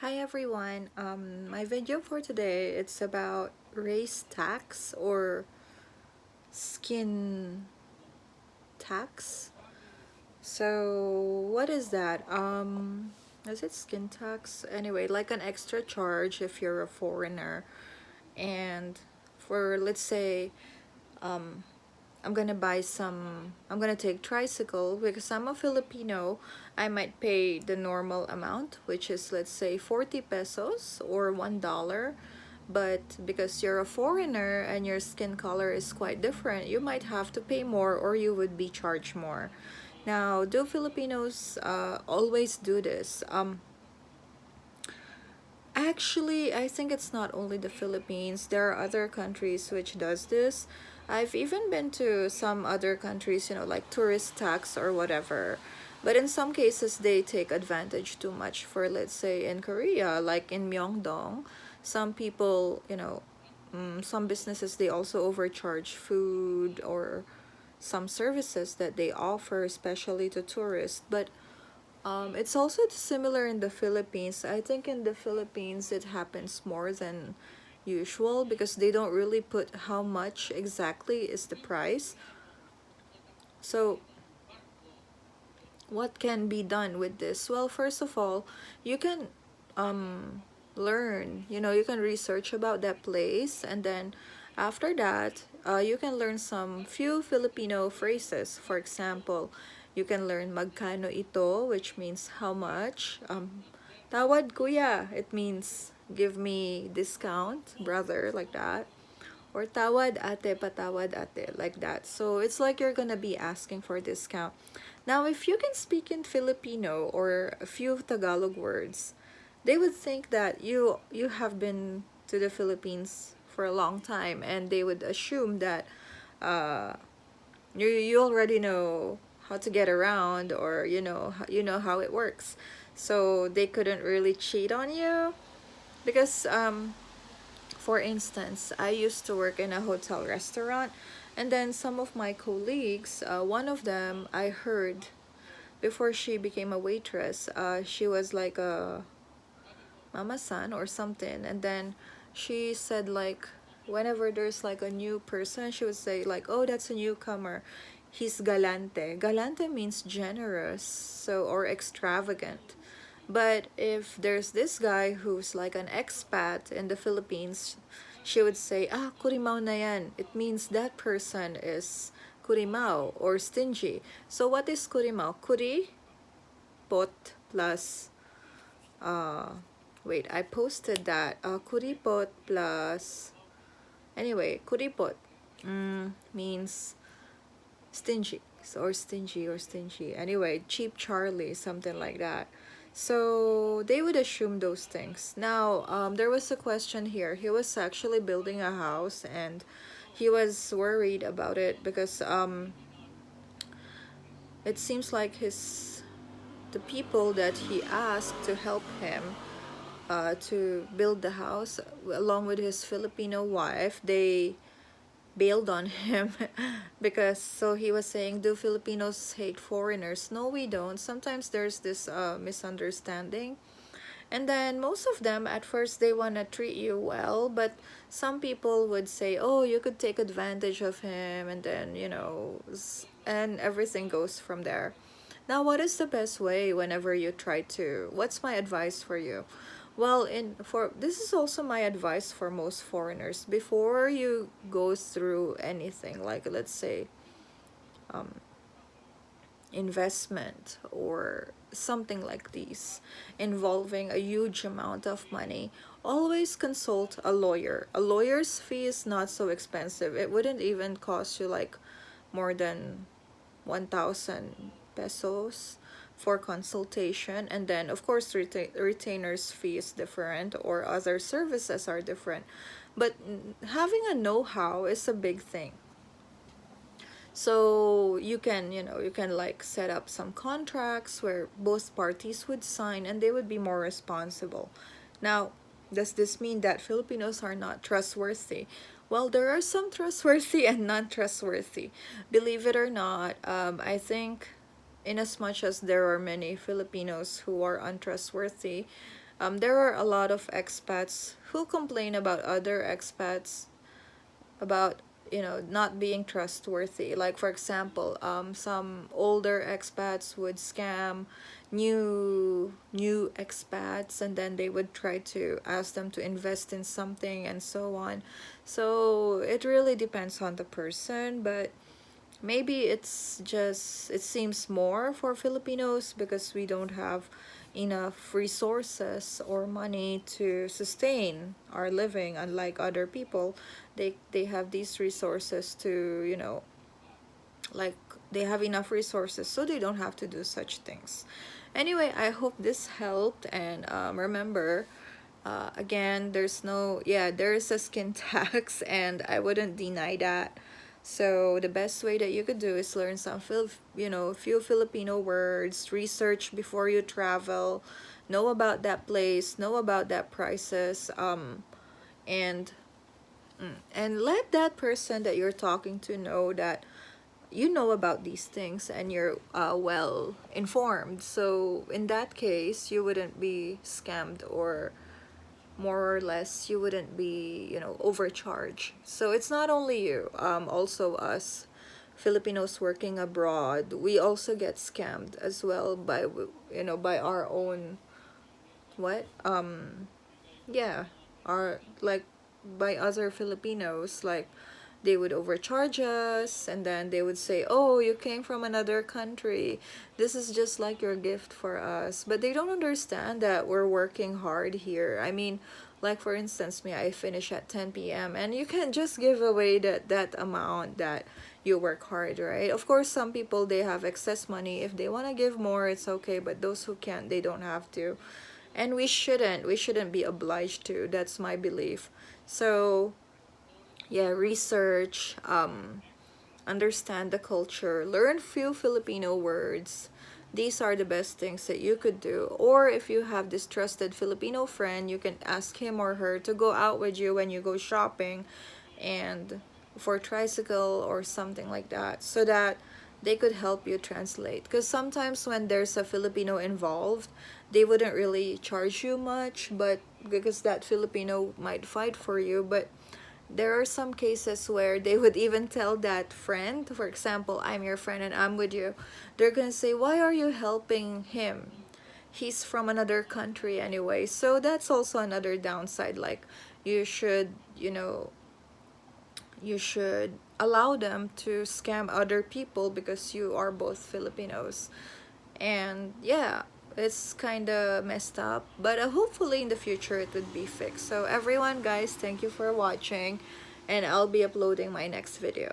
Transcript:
Hi everyone. My video for today it's about race tax or skin tax. So what is that? Is it skin tax? Anyway, like an extra charge if you're a foreigner, and for let's say um I'm gonna take tricycle because I'm a Filipino. I might pay the normal amount, which is let's say 40 pesos or $1. But because you're a foreigner and your skin color is quite different, you might have to pay more or you would be charged more. Now, do Filipinos always do this? Actually, I think it's not only the Philippines. There are other countries which does this. I've even been to some other countries, like tourist tax or whatever. But in some cases, they take advantage too much. For let's say in Korea, like in Myeongdong, some people, some businesses they also overcharge food or some services that they offer, especially to tourists. But it's also similar in the Philippines. I think in the Philippines it happens more than usual because they don't really put how much exactly is the price. So, what can be done with this? Well, first of all, you can um, learn, you can research about that place, and then after that, you can learn some few Filipino phrases. For example, you can learn magkano ito, which means how much. Tawad kuya, it means give me discount, brother, like that. Or tawad ate, patawad ate, like that. So it's like you're gonna be asking for a discount. Now, if you can speak in Filipino or a few Tagalog words, they would think that you have been to the Philippines for a long time, and they would assume that uh, you already know how to get around, or you know how it works. So they couldn't really cheat on you because for instance, I used to work in a hotel restaurant, and then some of my colleagues, one of them I heard before she became a waitress, she was like a mama san or something, and then she said like whenever there's like a new person, she would say like, oh, that's a newcomer, he's galante. Galante means generous, so, or extravagant. But if there's this guy who's like an expat in the Philippines, she would say, ah, kurimao na yan. It means that person is kurimao or stingy. So what is kurimao? Kuri, pot, plus, uh, wait, I posted that. Kuripot plus, anyway, kuripot means stingy. Or stingy or stingy. Anyway, cheap Charlie, something like that. So they would assume those things. Now, there was a question here. He was actually building a house, and he was worried about it because it seems like the people that he asked to help him to build the house along with his Filipino wife, they bailed on him because so he was saying, do Filipinos hate foreigners? No, we don't. Sometimes there's this misunderstanding, and then most of them at first they want to treat you well, but some people would say, oh, you could take advantage of him, and then and everything goes from there. Now, what is the best way whenever you try to, what's my advice for you? Well, in for this is also my advice for most foreigners. Before you go through anything, like let's say um, investment or something like these involving a huge amount of money, always consult a lawyer. A lawyer's fee is not so expensive. It wouldn't even cost you like more than 1,000 pesos for consultation, and then of course retainer's fee is different, or other services are different, but having a know-how is a big thing. So you can like set up some contracts where both parties would sign and they would be more responsible. Now, does this mean that Filipinos are not trustworthy? Well, there are some trustworthy and non-trustworthy. Believe it or not, I think in as much as there are many Filipinos who are untrustworthy, There are a lot of expats who complain about other expats about, not being trustworthy. Like for example, some older expats would scam new expats, and then they would try to ask them to invest in something and so on. So it really depends on the person, but maybe it's just, it seems more for Filipinos because we don't have enough resources or money to sustain our living, unlike other people. They have these resources to, like, they have enough resources so they don't have to do such things. Anyway, I hope this helped, and remember, again, there is a skin tax, and I wouldn't deny that. So the best way that you could do is learn some few Filipino words, research before you travel, know about that place, know about that prices, and let that person that you're talking to know that you know about these things and you're well informed. So in that case, you wouldn't be scammed, or more or less you wouldn't be, overcharged. So it's not only you, also us Filipinos working abroad, we also get scammed as well by, by our own, what yeah, our, like, by other Filipinos. Like, they would overcharge us, and then they would say, oh, you came from another country, this is just like your gift for us. But they don't understand that we're working hard here. I mean, like for instance, me, I finish at 10 p.m., and you can't just give away that amount that you work hard, right? Of course, some people, they have excess money. If they want to give more, it's okay, but those who can't, they don't have to. And we shouldn't be obliged to. That's my belief. So yeah, research, understand the culture, learn few Filipino words. These are the best things that you could do. Or if you have this trusted Filipino friend, you can ask him or her to go out with you when you go shopping, and for tricycle or something like that, so that they could help you translate. Because sometimes when there's a Filipino involved, they wouldn't really charge you much, but because that Filipino might fight for you. But there are some cases where they would even tell that friend, for example, I'm your friend and I'm with you, they're gonna say, why are you helping him, he's from another country anyway. So that's also another downside. Like, you should, you should allow them to scam other people because you are both Filipinos. And yeah, it's kind of messed up, but hopefully in the future it would be fixed. So everyone, guys, thank you for watching, and I'll be uploading my next video.